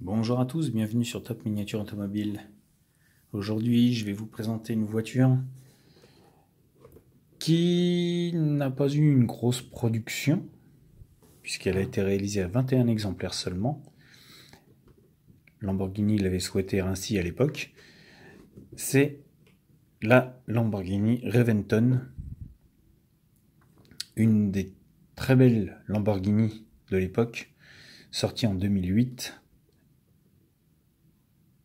Bonjour à tous, bienvenue sur Top Miniature Automobile. Aujourd'hui, je vais vous présenter une voiture qui n'a pas eu une grosse production, puisqu'elle a été réalisée à 21 exemplaires seulement. Lamborghini l'avait souhaité ainsi à l'époque. C'est la Lamborghini Reventon, une des très belles Lamborghini de l'époque, sortie en 2008.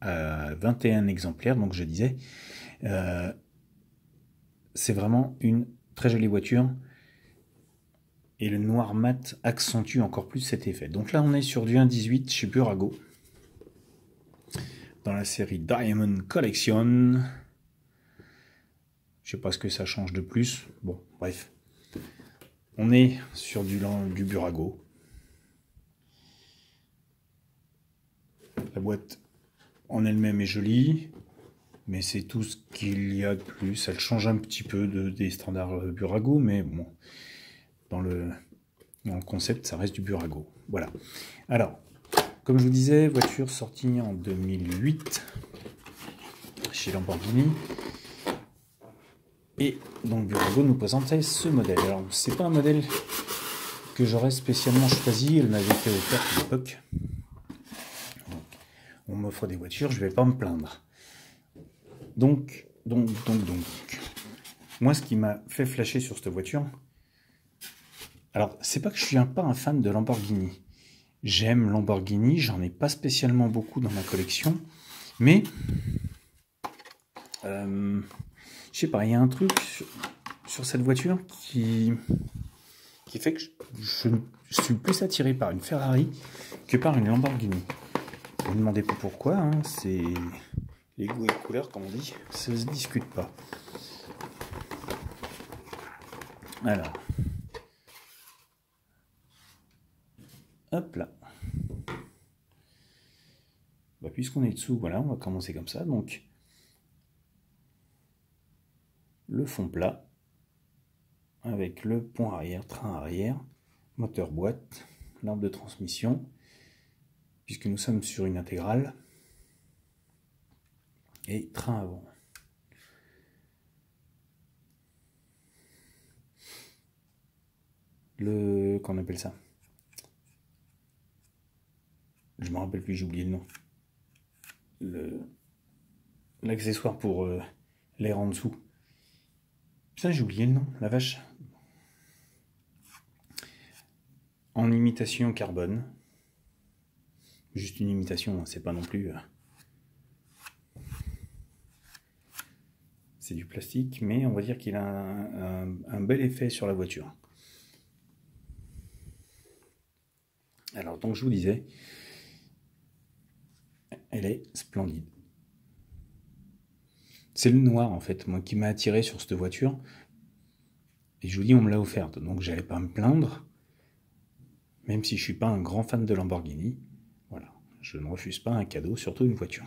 21 exemplaires, donc je disais. C'est vraiment une très jolie voiture. Et le noir mat accentue encore plus cet effet. Donc là, on est sur du 1.18 chez Burago. Dans la série Diamond Collection. Je sais pas ce que ça change de plus. Bon, bref. On est sur du Burago. La boîte en elle-même est jolie, mais c'est tout ce qu'il y a de plus. Elle change un petit peu des standards Burago, mais bon, dans le concept, ça reste du Burago. Voilà. Alors, comme je vous disais, voiture sortie en 2008 chez Lamborghini. Et donc Burago nous présentait ce modèle. Alors, c'est pas un modèle que j'aurais spécialement choisi, elle m'avait été offerte à l'époque. On m'offre des voitures, je vais pas me plaindre. Donc, moi, ce qui m'a fait flasher sur cette voiture, alors, c'est pas que je suis pas un fan de Lamborghini. J'aime Lamborghini, j'en ai pas spécialement beaucoup dans ma collection, mais je sais pas, il y a un truc sur cette voiture qui fait que je suis plus attiré par une Ferrari que par une Lamborghini. Ne me demandez pas pourquoi, hein, c'est les goûts et les couleurs, comme on dit, ça se discute pas. Alors, hop là. Bah, puisqu'on est dessous, voilà, on va commencer comme ça. Donc, le fond plat, avec le pont arrière, train arrière, moteur boîte, l'arbre de transmission, puisque nous sommes sur une intégrale, et train avant. Qu'on appelle ça? Je me rappelle plus, j'ai oublié le nom. L'accessoire pour l'air en dessous. Putain, j'ai oublié le nom, la vache. En imitation carbone. Juste une imitation, c'est pas non plus... c'est du plastique, mais on va dire qu'il a un bel effet sur la voiture. Alors, donc je vous disais, elle est splendide. C'est le noir, en fait, moi, qui m'a attiré sur cette voiture. Et je vous dis, on me l'a offerte, donc j'allais pas me plaindre. Même si je suis pas un grand fan de Lamborghini. Voilà, je ne refuse pas un cadeau, surtout une voiture.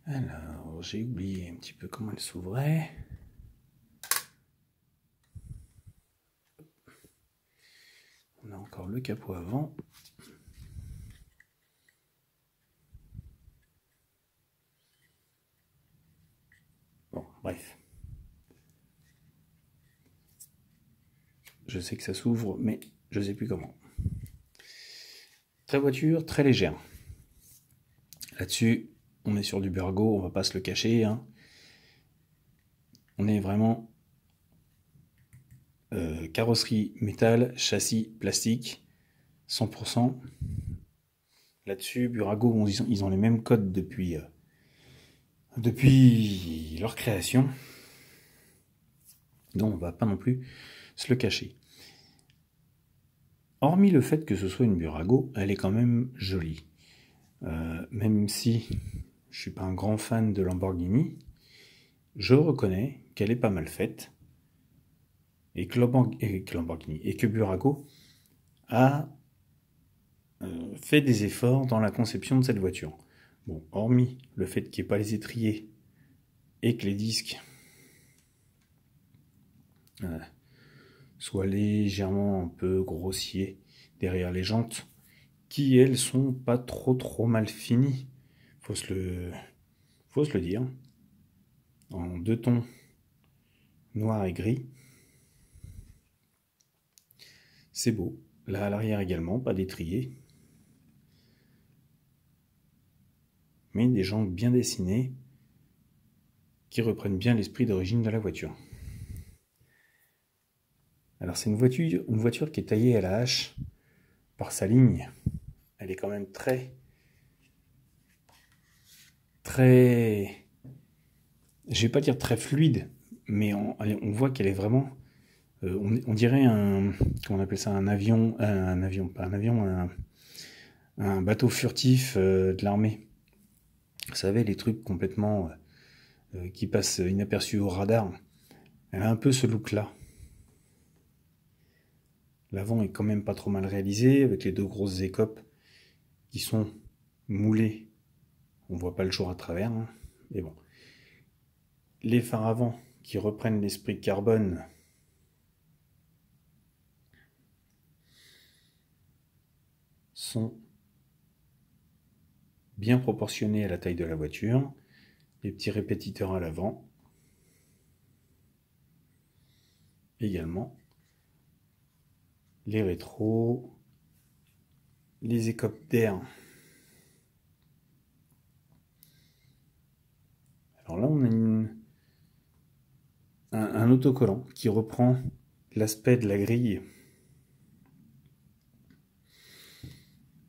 Alors, j'ai oublié un petit peu comment elle s'ouvrait. On a encore le capot avant. Bon, bref. Je sais que ça s'ouvre, mais je ne sais plus comment. Très voiture, très légère. Là-dessus, on est sur du Burago, on va pas se le cacher. Hein. On est vraiment carrosserie métal, châssis plastique, 100%. Là-dessus, Burago, ils ont les mêmes codes depuis leur création. Donc on va pas non plus se le cacher. Hormis le fait que ce soit une Burago, elle est quand même jolie. Même si je suis pas un grand fan de Lamborghini, je reconnais qu'elle est pas mal faite et que Burago a fait des efforts dans la conception de cette voiture. Bon, hormis le fait qu'il n'y ait pas les étriers et que les disques soit légèrement un peu grossier derrière les jantes, qui elles sont pas trop mal finies. Faut se le dire. En deux tons, noir et gris. C'est beau. Là à l'arrière également, pas d'étrier. Mais des jantes bien dessinées qui reprennent bien l'esprit d'origine de la voiture. Alors c'est une voiture qui est taillée à la hache par sa ligne. Elle est quand même très, je vais pas dire très fluide, mais on voit qu'elle est vraiment, on dirait comment on appelle ça, un bateau furtif de l'armée. Vous savez, les trucs complètement qui passent inaperçus au radar. Elle a un peu ce look-là. L'avant est quand même pas trop mal réalisé, avec les deux grosses écopes qui sont moulées. On voit pas le jour à travers, hein. Mais bon. Les phares avant qui reprennent l'esprit carbone sont bien proportionnés à la taille de la voiture. Les petits répétiteurs à l'avant. Également. Les rétros. Les écopes d'air. Alors là, on a un autocollant qui reprend l'aspect de la grille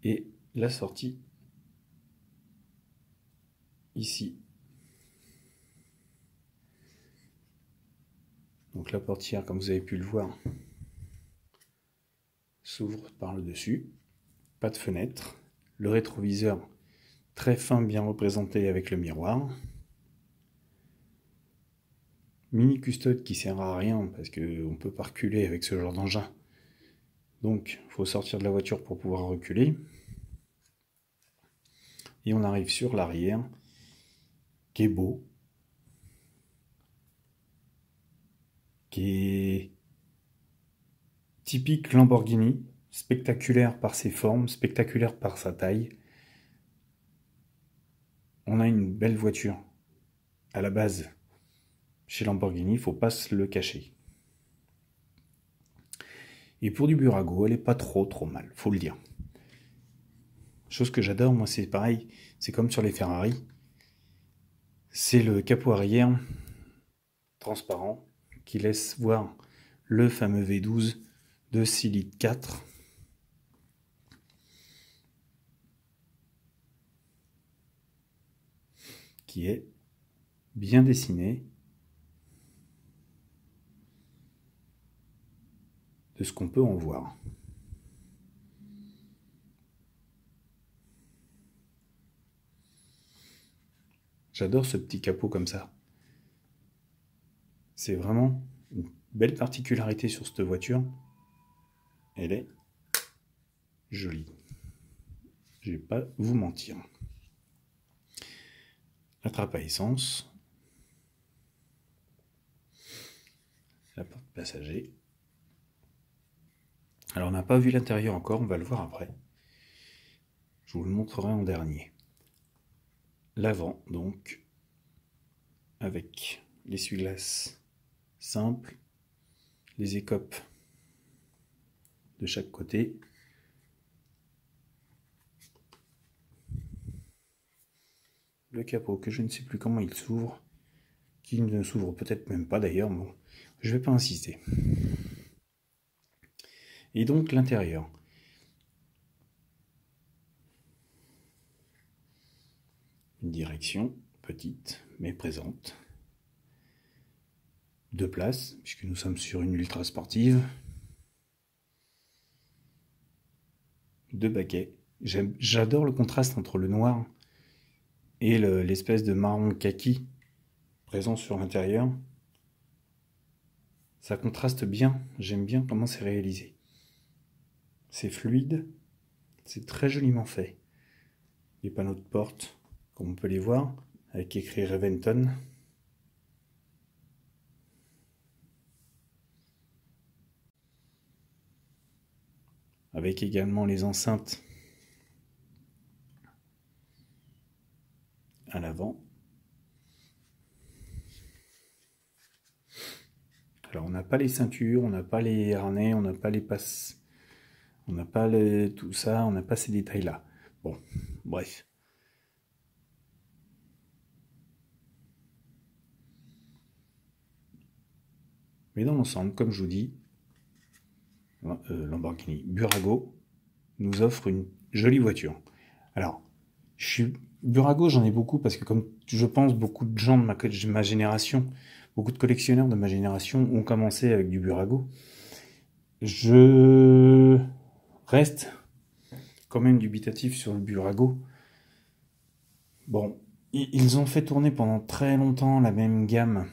et la sortie ici. Donc la portière, comme vous avez pu le voir, s'ouvre par le dessus. Pas de fenêtre. Le rétroviseur très fin, bien représenté avec le miroir. Mini custode qui sert à rien parce qu'on ne peut pas reculer avec ce genre d'engin. Donc il faut sortir de la voiture pour pouvoir reculer. Et on arrive sur l'arrière qui est beau, qui est typique Lamborghini, spectaculaire par ses formes, spectaculaire par sa taille. On a une belle voiture à la base. Chez Lamborghini, il ne faut pas se le cacher. Et pour du Burago, elle est pas trop mal, faut le dire. Chose que j'adore, moi c'est pareil, c'est comme sur les Ferrari. C'est le capot arrière transparent qui laisse voir le fameux V12 de 6 litres 4. Qui est bien dessiné de ce qu'on peut en voir. J'adore ce petit capot comme ça. C'est vraiment une belle particularité sur cette voiture. Elle est jolie. Je vais pas vous mentir. La trappe à essence. La porte passager. Alors on n'a pas vu l'intérieur encore, on va le voir après. Je vous le montrerai en dernier. L'avant donc, avec l'essuie-glace simple, les écopes de chaque côté. Le capot que je ne sais plus comment il s'ouvre, qui ne s'ouvre peut-être même pas d'ailleurs, bon, je vais pas insister. Et donc l'intérieur. Une direction petite mais présente. 2 places, puisque nous sommes sur une ultra sportive. 2 baquets. J'adore le contraste entre le noir et l'espèce de marron kaki présent sur l'intérieur. Ça contraste bien, j'aime bien comment c'est réalisé. C'est fluide, c'est très joliment fait. Les panneaux de porte, comme on peut les voir, avec écrit Reventon. avec également les enceintes à l'avant. Alors on n'a pas les ceintures, on n'a pas les harnais, on n'a pas les passes, on n'a pas tout ça, on n'a pas ces détails-là. Bon, bref. Mais dans l'ensemble, comme je vous dis, Lamborghini Burago nous offre une jolie voiture. Alors, Burago, j'en ai beaucoup parce que comme je pense, beaucoup de gens de ma génération, beaucoup de collectionneurs de ma génération ont commencé avec du Burago. Je reste quand même dubitatif sur le Burago. Bon, ils ont fait tourner pendant très longtemps la même gamme.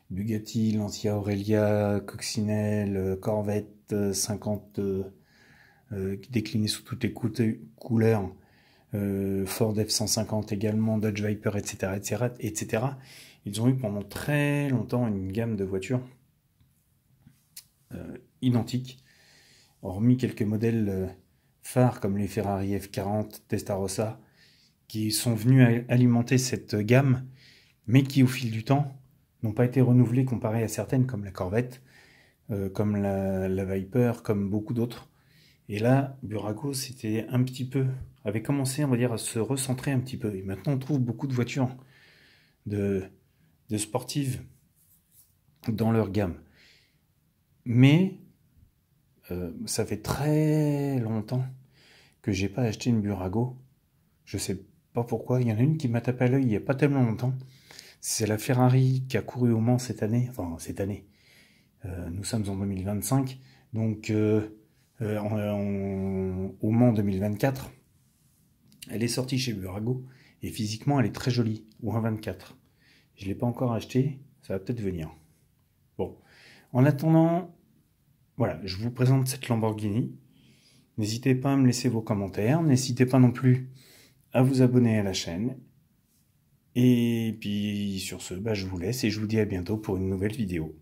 Bugatti, Lancia Aurelia, Coccinelle, Corvette 50 décliné sous toutes les couleurs, Ford F-150 également, Dodge Viper, etc., etc., etc. Ils ont eu pendant très longtemps une gamme de voitures identiques, hormis quelques modèles phares comme les Ferrari F40, Testarossa, qui sont venus alimenter cette gamme, mais qui au fil du temps n'ont pas été renouvelées comparées à certaines comme la Corvette, comme la Viper, comme beaucoup d'autres. Et là, Burago, c'était un petit peu, avait commencé, on va dire, à se recentrer un petit peu. Et maintenant, on trouve beaucoup de voitures de sportives dans leur gamme. Mais ça fait très longtemps que j'ai pas acheté une Burago. Je sais pas pourquoi. Il y en a une qui m'a tapé à l'œil il y a pas tellement longtemps. C'est la Ferrari qui a couru au Mans cette année. Enfin, cette année. Nous sommes en 2025. Donc, au Mans 2024. Elle est sortie chez Burago. Et physiquement, elle est très jolie. Ou un 24. Je ne l'ai pas encore acheté. Ça va peut-être venir. Bon. En attendant, voilà, je vous présente cette Lamborghini. N'hésitez pas à me laisser vos commentaires. N'hésitez pas non plus à vous abonner à la chaîne. Et puis sur ce, je vous laisse et je vous dis à bientôt pour une nouvelle vidéo.